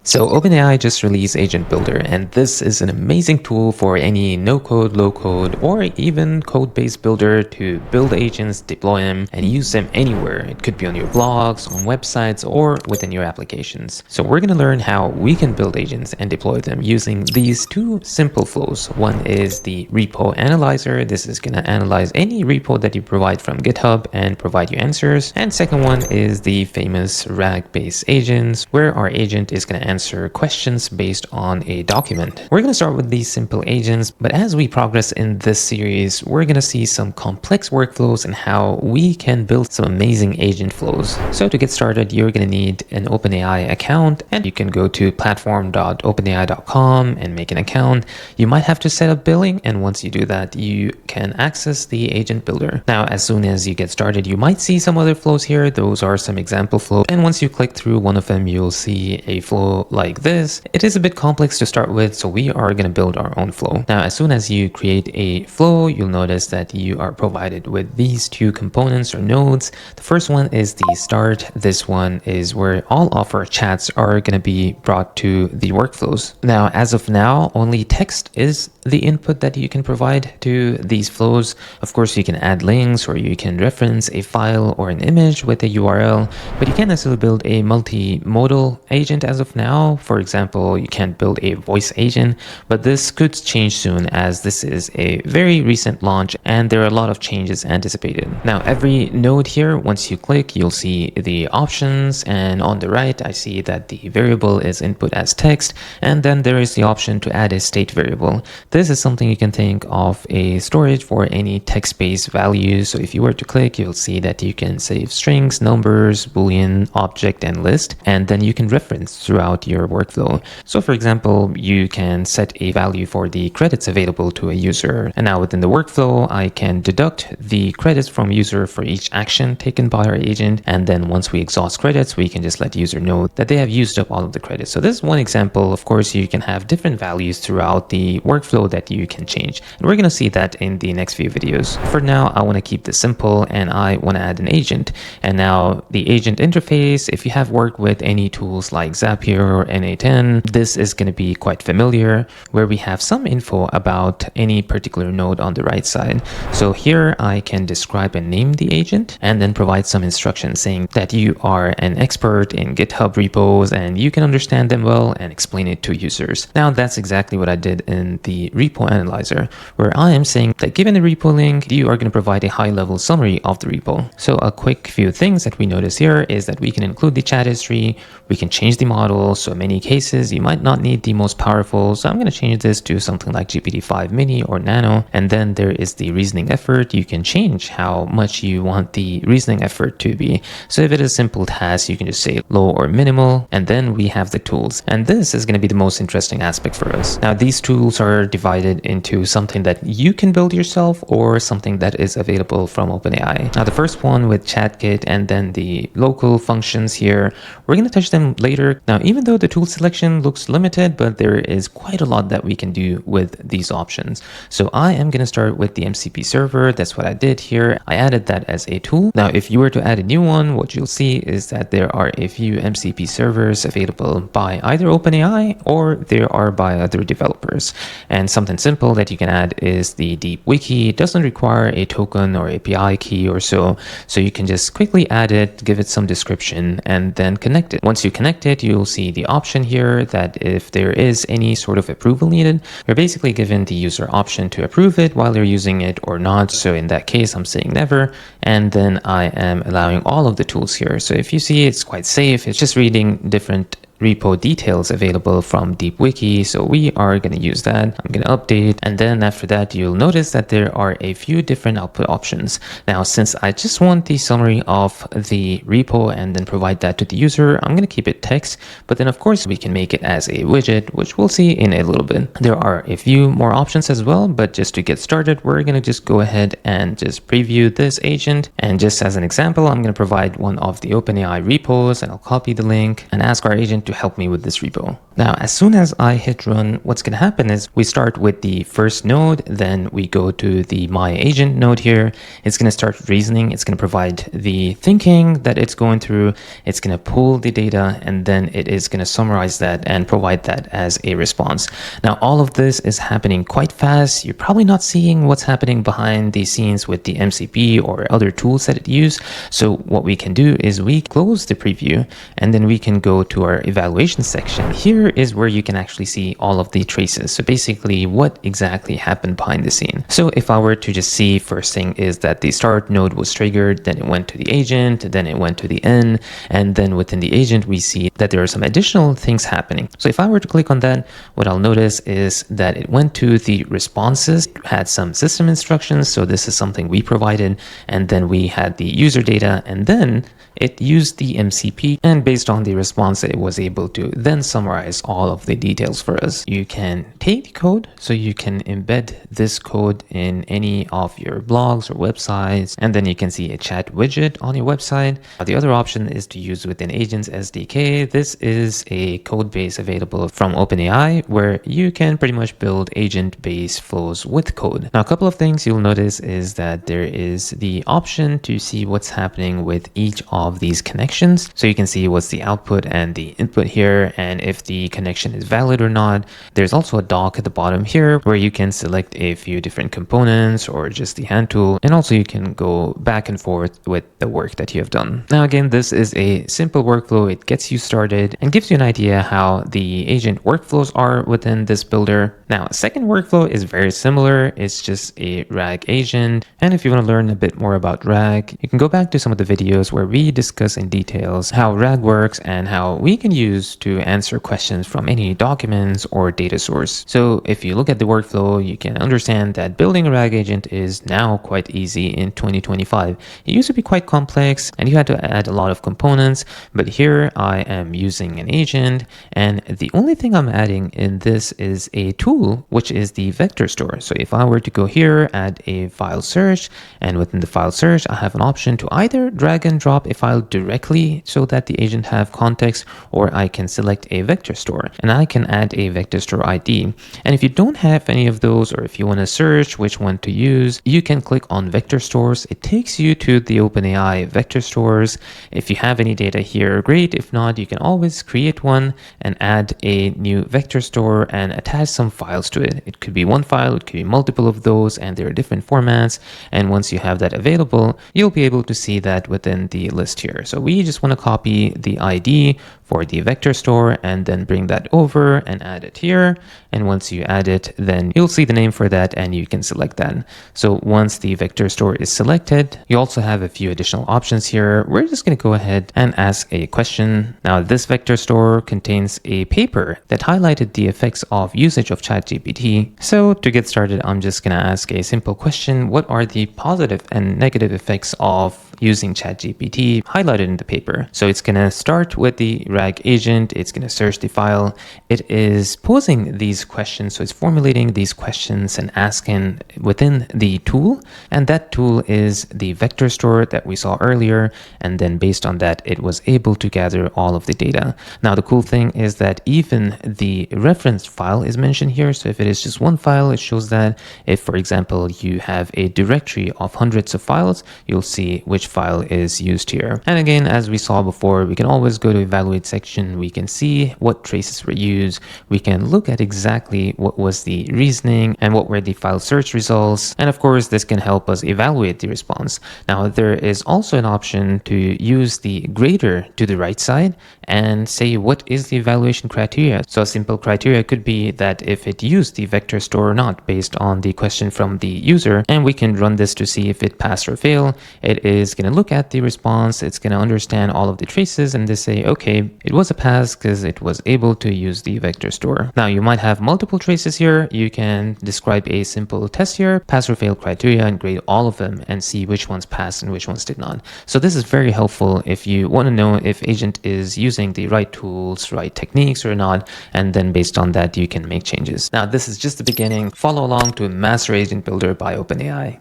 So OpenAI just released Agent Builder, and this is an amazing tool for any no-code, low-code, or even code-based builder to build agents, deploy them, and use them anywhere. It could be on your blogs, on websites, or within your applications. So we're going to learn how we can build agents and deploy them using these two simple flows. One is the Repo Analyzer. This is going to analyze any repo that you provide from GitHub and provide you answers. And second one is the famous RAG-based agents, where our agent is going to answer questions based on a document. We're going to start with these simple agents, but as we progress in this series, we're going to see some complex workflows and how we can build some amazing agent flows. So to get started, you're going to need an OpenAI account, and you can go to platform.openai.com and make an account. You might have to set up billing, and once you do that, you can access the Agent Builder. Now, as soon as you get started, you might see some other flows here. Those are some example flows, and once you click through one of them, you'll see a flow like this. It is a bit complex to start with, so we are going to build our own flow. Now, as soon as you create a flow, you'll notice that you are provided with these two components or nodes. The first one is the start. This one is where all of our chats are going to be brought to the workflows. Now, as of now, only text is the input that you can provide to these flows. Of course, you can add links or you can reference a file or an image with a URL, but you can't necessarily build a multimodal agent as of now. For example, you can't build a voice agent, but this could change soon as this is a very recent launch and there are a lot of changes anticipated. Now, every node here, once you click, you'll see the options, and on the right, I see that the variable is input as text, and then there is the option to add a state variable. This is something you can think of a storage for any text-based values. So if you were to click, you'll see that you can save strings, numbers, boolean, object, and list, and then you can reference throughout your workflow. So for example, you can set a value for the credits available to a user. And now within the workflow, I can deduct the credits from user for each action taken by our agent. And then once we exhaust credits, we can just let user know that they have used up all of the credits. So this is one example. Of course, you can have different values throughout the workflow that you can change. And we're going to see that in the next few videos. For now, I want to keep this simple and I want to add an agent. And now the agent interface, if you have worked with any tools like Zapier or NA10, this is going to be quite familiar, where we have some info about any particular node on the right side. So here I can describe and name the agent and then provide some instructions saying that you are an expert in GitHub repos and you can understand them well and explain it to users. Now that's exactly what I did in the Repo Analyzer, where I am saying that given a repo link, you are going to provide a high-level summary of the repo. So a quick few things that we notice here is that we can include the chat history, we can change the model. So in many cases, you might not need the most powerful. So I'm going to change this to something like GPT-5 Mini or Nano. And then there is the reasoning effort. You can change how much you want the reasoning effort to be. So if it is a simple task, you can just say low or minimal. And then we have the tools. And this is going to be the most interesting aspect for us. Now, these tools are divided into something that you can build yourself or something that is available from OpenAI. Now, the first one with ChatKit and then the local functions here, we're going to touch them later. Now, even though the tool selection looks limited, but there is quite a lot that we can do with these options. So I am going to start with the MCP server. That's what I did here. I added that as a tool. Now, if you were to add a new one, what you'll see is that there are a few MCP servers available by either OpenAI or there are by other developers. And something simple that you can add is the deep wiki. It doesn't require a token or API key or so. So you can just quickly add it, give it some description, and then connect it. Once you connect it, you'll see the option here that if there is any sort of approval needed, you're basically given the user option to approve it while they're using it or not. So in that case, I'm saying never. And then I am allowing all of the tools here. So if you see, it's quite safe. It's just reading different repo details available from Deep Wiki. So we are going to use that. I'm going to update. And then after that, you'll notice that there are a few different output options. Now, since I just want the summary of the repo and then provide that to the user, I'm going to keep it text. But then of course we can make it as a widget, which we'll see in a little bit. There are a few more options as well, but just to get started, we're going to just go ahead and just preview this agent. And just as an example, I'm going to provide one of the OpenAI repos and I'll copy the link and ask our agent to help me with this repo. Now, as soon as I hit run, what's going to happen is we start with the first node, then we go to the my agent node here. It's going to start reasoning. It's going to provide the thinking that it's going through. It's going to pull the data, and then it is going to summarize that and provide that as a response. Now, all of this is happening quite fast. You're probably not seeing what's happening behind the scenes with the MCP or other tools that it uses. So what we can do is we close the preview, and then we can go to our evaluation section. Here is where you can actually see all of the traces. So basically what exactly happened behind the scene. So if I were to just see, first thing is that the start node was triggered, then it went to the agent, then it went to the end, and then within the agent, we see that there are some additional things happening. So if I were to click on that, what I'll notice is that it went to the responses, had some system instructions. So this is something we provided, and then we had the user data, and then it used the MCP, and based on the response, it was able to then summarize all of the details for us. You can take the code, so you can embed this code in any of your blogs or websites, and then you can see a chat widget on your website. The other option is to use within Agents SDK. This is a code base available from OpenAI where you can pretty much build agent-based flows with code. Now, a couple of things you'll notice is that there is the option to see what's happening with each of these connections. So you can see what's the output and the input here, and if the connection is valid or not. There's also a dock at the bottom here where you can select a few different components or just the hand tool, and also you can go back and forth with the work that you have done. Now, again, this is a simple workflow. It gets you started and gives you an idea how the agent workflows are within this builder. Now, a second workflow is very similar. It's just a RAG agent. And if you want to learn a bit more about RAG, you can go back to some of the videos where we discuss in details how RAG works and how we can use to answer questions from any documents or data source. So if you look at the workflow, you can understand that building a RAG agent is now quite easy in 2025. It used to be quite complex and you had to add a lot of components, but here I am using an agent, and the only thing I'm adding in this is a tool, which is the vector store. So if I were to go here, add a file search, and within the file search, I have an option to either drag and drop a file directly so that the agent have context, or I can select a vector store and I can add a vector store ID. And if you don't have any of those, or if you want to search which one to use, you can click on vector stores. It takes you to the OpenAI vector stores. If you have any data here, great. If not, you can always create one and add a new vector store and attach some files to it. It could be one file, it could be multiple of those, and there are different formats. And once you have that available, you'll be able to see that within the list here. So we just want to copy the ID for the vector store and then bring that over and add it here. And once you add it, then you'll see the name for that and you can select that. So once the vector store is selected, you also have a few additional options here. We're just going to go ahead and ask a question. Now, this vector store contains a paper that highlighted the effects of usage of ChatGPT. So to get started, I'm just going to ask a simple question. What are the positive and negative effects of using ChatGPT highlighted in the paper? So it's going to start with the RAG agent. It's going to search the file. It is posing these questions. So it's formulating these questions and asking within the tool. And that tool is the vector store that we saw earlier. And then based on that, it was able to gather all of the data. Now, the cool thing is that even the reference file is mentioned here. So if it is just one file, it shows that. If, for example, you have a directory of hundreds of files, you'll see which file is used here. And again, as we saw before, we can always go to evaluate section. We can see what traces were used. We can look at exactly what was the reasoning and what were the file search results. And of course, this can help us evaluate the response. Now, there is also an option to use the grader to the right side and say what is the evaluation criteria. So a simple criteria could be that if it used the vector store or not based on the question from the user, and we can run this to see if it passed or failed. It is going to look at the response. It's going to understand all of the traces and they say, okay, it was a pass because it was able to use the vector store. Now, you might have multiple traces here. You can describe a simple test here, pass or fail criteria, and grade all of them and see which ones passed and which ones did not. So this is very helpful if you want to know if agent is using the right tools, right techniques or not, and then based on that, you can make changes. Now, this is just the beginning. Follow along to Master Agent Builder by OpenAI.